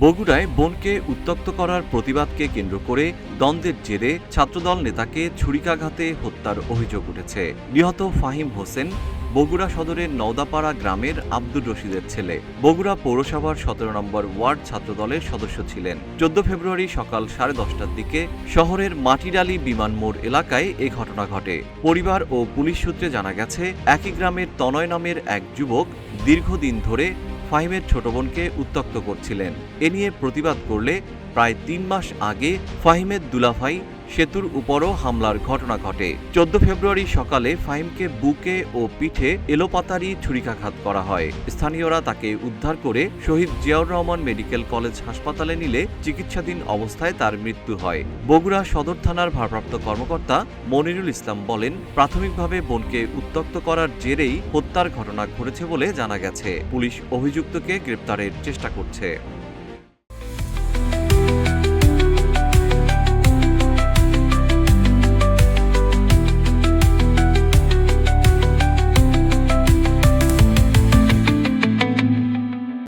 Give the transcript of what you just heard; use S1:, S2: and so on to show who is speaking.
S1: বগুড়ায় বোনকে উত্ত্যক্ত করার প্রতিবাদকে কেন্দ্র করে দ্বন্দ্বের জেরে ছাত্রদল নেতাকে ছুরিকাঘাতে হত্যার অভিযোগ উঠেছে। নিহত ফাহিম হোসেন বগুড়া সদরের নওদাপাড়া গ্রামের আব্দুর রশিদের ছেলে। বগুড়া পৌরসভার ১৭ নম্বর ওয়ার্ড ছাত্রদলের সদস্য ছিলেন। ১৪ ফেব্রুয়ারি সকাল ১০:৩০টার দিকে শহরের মাটিডালি বিমান মোড় এলাকায় এ ঘটনা ঘটে। পরিবার ও পুলিশ সূত্রে জানা গেছে, একই গ্রামের তনয় নামের এক যুবক দীর্ঘদিন ধরে ফাহিমের ছোট বোনকে উত্ত্যক্ত করছিলেন। এ নিয়ে প্রতিবাদ করলে প্রায় ৩ মাস আগে ফাহিমের দুলাভাই সেতুর উপরও হামলার ঘটনা ঘটে। ১৪ ফেব্রুয়ারি সকালে ফাহিমকে বুকে ও পিঠে এলোপাতাড়ি ছুরিকাঘাত করা হয়। স্থানীয়রা তাকে উদ্ধার করে শহীদ জিয়াউর রহমান মেডিকেল কলেজ হাসপাতালে নিলে চিকিৎসাধীন অবস্থায় তার মৃত্যু হয়। বগুড়া সদর থানার ভারপ্রাপ্ত কর্মকর্তা মনিরুল ইসলাম বলেন, প্রাথমিকভাবে বোনকে উত্ত্যক্ত করার জেরেই হত্যার ঘটনা ঘটেছে বলে জানা গেছে। পুলিশ অভিযুক্তকে গ্রেপ্তারের চেষ্টা করছে।